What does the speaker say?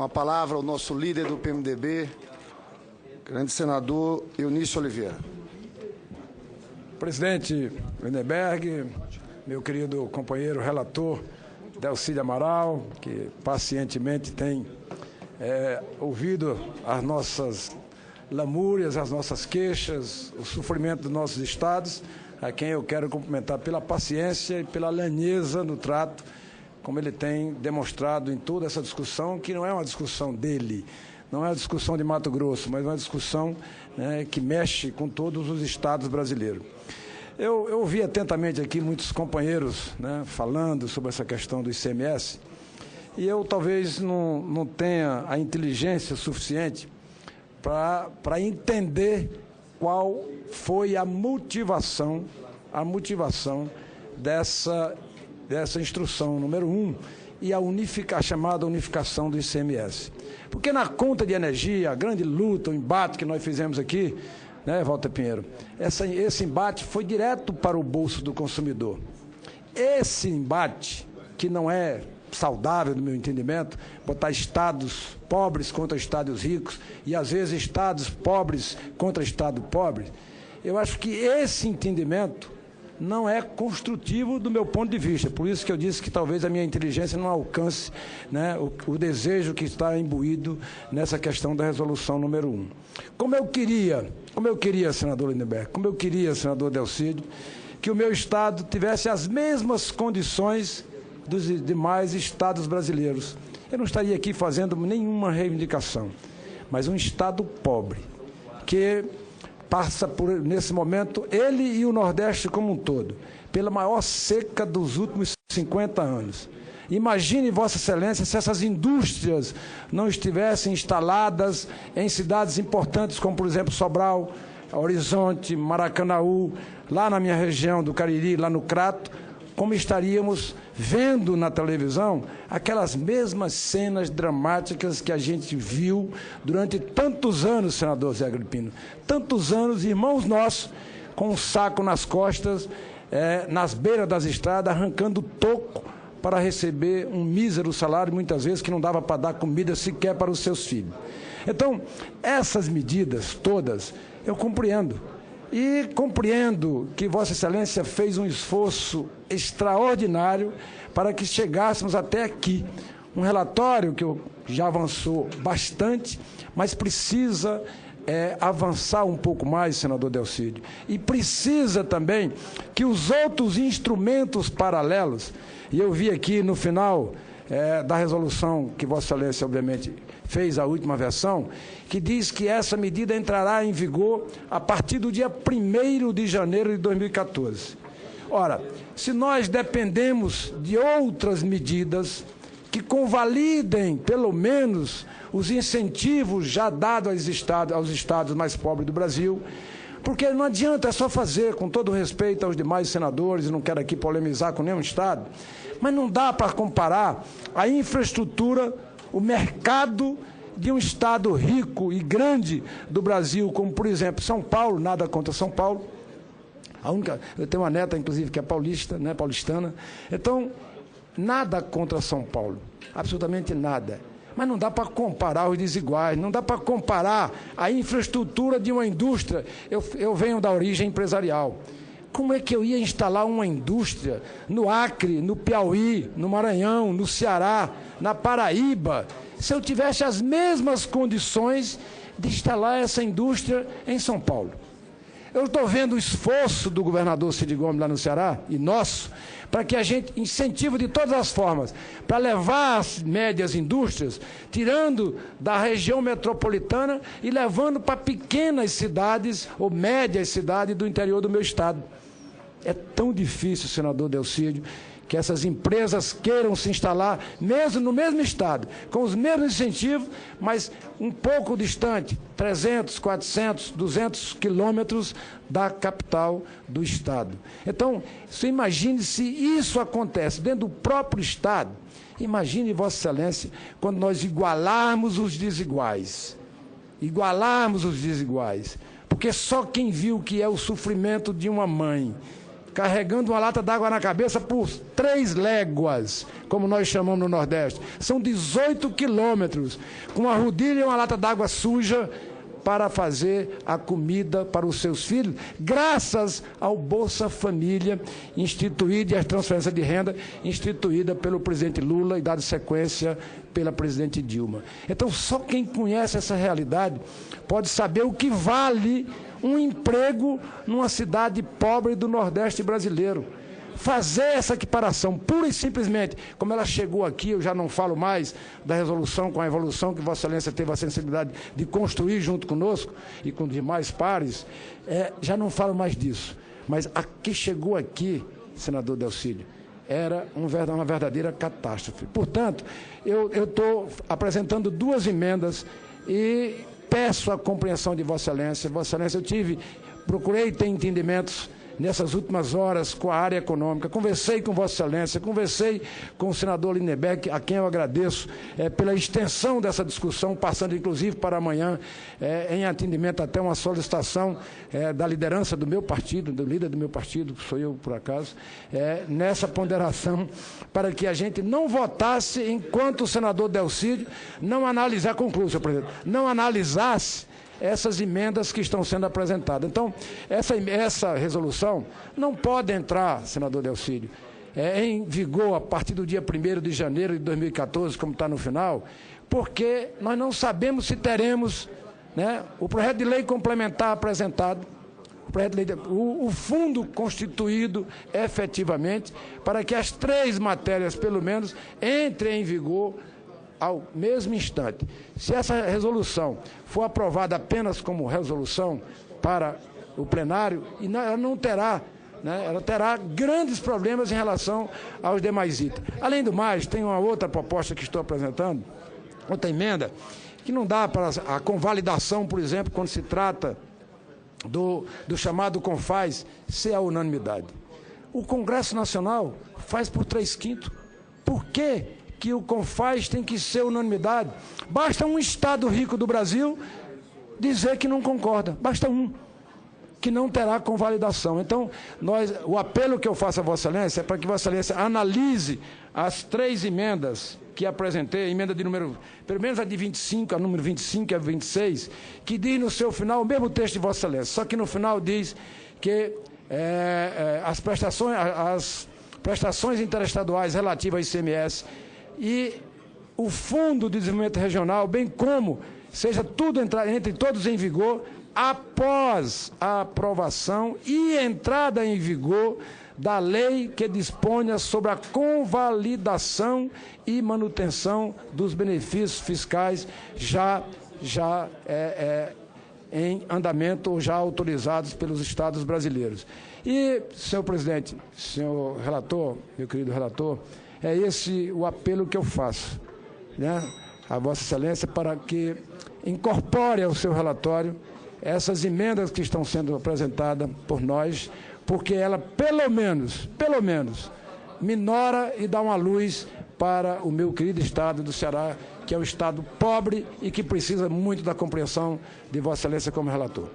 Com a palavra, o nosso líder do PMDB, grande senador Eunício Oliveira. Presidente Lindenberg, meu querido companheiro relator Delcídio Amaral, que pacientemente tem ouvido as nossas lamúrias, as nossas queixas, o sofrimento dos nossos estados, a quem eu quero cumprimentar pela paciência e pela lhaneza no trato, como ele tem demonstrado em toda essa discussão, que não é uma discussão dele, não é uma discussão de Mato Grosso, mas uma discussão que mexe com todos os estados brasileiros. Eu ouvi atentamente aqui muitos companheiros falando sobre essa questão do ICMS, e eu talvez não tenha a inteligência suficiente para entender qual foi a motivação dessa instrução número 1 e a chamada unificação do ICMS. Porque na conta de energia, a grande luta, o embate que nós fizemos aqui, Walter Pinheiro, esse embate foi direto para o bolso do consumidor. Esse embate, que não é saudável, no meu entendimento, botar estados pobres contra estados ricos e, às vezes, estados pobres contra estados pobres, eu acho que esse entendimento não é construtivo do meu ponto de vista. Por isso que eu disse que talvez a minha inteligência não alcance o desejo que está imbuído nessa questão da resolução número 1. Como eu queria, senador Lindenberg, como eu queria, senador Delcídio, que o meu estado tivesse as mesmas condições dos demais estados brasileiros. Eu não estaria aqui fazendo nenhuma reivindicação, mas um estado pobre, que passa por, nesse momento, ele e o Nordeste como um todo, pela maior seca dos últimos 50 anos. Imagine, Vossa Excelência, se essas indústrias não estivessem instaladas em cidades importantes, como, por exemplo, Sobral, Horizonte, Maracanaú, lá na minha região do Cariri, lá no Crato, como estaríamos vendo na televisão aquelas mesmas cenas dramáticas que a gente viu durante tantos anos, senador Zé Agripino, tantos anos, irmãos nossos, com um saco nas costas, nas beiras das estradas, arrancando toco para receber um mísero salário, muitas vezes que não dava para dar comida sequer para os seus filhos. Então, essas medidas todas, eu compreendo. E compreendo que Vossa Excelência fez um esforço extraordinário para que chegássemos até aqui. Um relatório que já avançou bastante, mas precisa avançar um pouco mais, senador Delcídio. E precisa também que os outros instrumentos paralelos, e eu vi aqui no final da resolução que Vossa Excelência, obviamente, fez a última versão, que diz que essa medida entrará em vigor a partir do dia 1º de janeiro de 2014. Ora, se nós dependemos de outras medidas que convalidem, pelo menos, os incentivos já dados aos estados mais pobres do Brasil, porque não adianta, é só fazer, com todo respeito aos demais senadores, e não quero aqui polemizar com nenhum estado, mas não dá para comparar a infraestrutura, o mercado de um estado rico e grande do Brasil, como, por exemplo, São Paulo, nada contra São Paulo. Eu tenho uma neta, inclusive, que é paulistana. Então, nada contra São Paulo, absolutamente nada. Mas não dá para comparar os desiguais, não dá para comparar a infraestrutura de uma indústria. Eu venho da origem empresarial. Como é que eu ia instalar uma indústria no Acre, no Piauí, no Maranhão, no Ceará, na Paraíba, se eu tivesse as mesmas condições de instalar essa indústria em São Paulo? Eu estou vendo o esforço do governador Cid Gomes lá no Ceará, e nosso, para que a gente incentive de todas as formas, para levar as médias indústrias, tirando da região metropolitana e levando para pequenas cidades ou médias cidades do interior do meu estado. É tão difícil, senador Delcídio, que essas empresas queiram se instalar mesmo no mesmo estado, com os mesmos incentivos, mas um pouco distante, 300, 400, 200 quilômetros da capital do estado. Então, você imagine se isso acontece dentro do próprio estado. Imagine, Vossa Excelência, quando nós igualarmos os desiguais. Porque só quem viu o que é o sofrimento de uma mãe carregando uma lata d'água na cabeça por 3 léguas, como nós chamamos no Nordeste. São 18 quilômetros, com uma rodilha e uma lata d'água suja, para fazer a comida para os seus filhos, graças ao Bolsa Família instituído e a transferência de renda instituída pelo presidente Lula e dada sequência pela presidente Dilma. Então, só quem conhece essa realidade pode saber o que vale um emprego numa cidade pobre do Nordeste brasileiro. Fazer essa equiparação, pura e simplesmente, como ela chegou aqui, eu já não falo mais da resolução com a evolução que Vossa Excelência teve a sensibilidade de construir junto conosco e com demais pares, já não falo mais disso. Mas a que chegou aqui, senador Delcídio, era uma verdadeira catástrofe. Portanto, eu estou apresentando 2 emendas e peço a compreensão de Vossa Excelência. Vossa Excelência, procurei ter entendimentos nessas últimas horas com a área econômica, conversei com Vossa Excelência, conversei com o senador Lindenberg, a quem eu agradeço pela extensão dessa discussão, passando inclusive para amanhã, em atendimento até uma solicitação da liderança do meu partido, do líder do meu partido, que sou eu por acaso, nessa ponderação, para que a gente não votasse enquanto o senador Delcídio não analisar, concluo, senhor presidente, não analisasse essas emendas que estão sendo apresentadas. Então, essa resolução não pode entrar, senador Delcídio, em vigor a partir do dia 1º de janeiro de 2014, como está no final, porque nós não sabemos se teremos, né, o projeto de lei complementar apresentado, o fundo constituído efetivamente, para que as 3 matérias, pelo menos, entrem em vigor ao mesmo instante. Se essa resolução for aprovada apenas como resolução para o plenário, ela não terá, né, ela terá grandes problemas em relação aos demais itens. Além do mais, tem uma outra proposta que estou apresentando, outra emenda, que não dá para a convalidação, por exemplo, quando se trata do chamado CONFAS, ser a unanimidade. O Congresso Nacional faz por 3/5. Por quê que o CONFAS tem que ser unanimidade? Basta um Estado rico do Brasil dizer que não concorda. Basta um, que não terá convalidação. Então, o apelo que eu faço a Vossa Excelência é para que Vossa Excelência analise as 3 emendas que apresentei, a emenda de número, pelo menos a de 25, a número 25 e a 26, que diz no seu final o mesmo texto de Vossa Excelência, só que no final diz que as prestações interestaduais relativas ao ICMS e o Fundo de Desenvolvimento Regional, bem como seja tudo entre todos em vigor após a aprovação e entrada em vigor da lei que disponha sobre a convalidação e manutenção dos benefícios fiscais já em andamento ou já autorizados pelos Estados brasileiros. E, senhor presidente, senhor relator, meu querido relator, é esse o apelo que eu faço, né, a Vossa Excelência, para que incorpore ao seu relatório essas emendas que estão sendo apresentadas por nós, porque ela, pelo menos, minora e dá uma luz para o meu querido estado do Ceará, que é um estado pobre e que precisa muito da compreensão de Vossa Excelência como relator.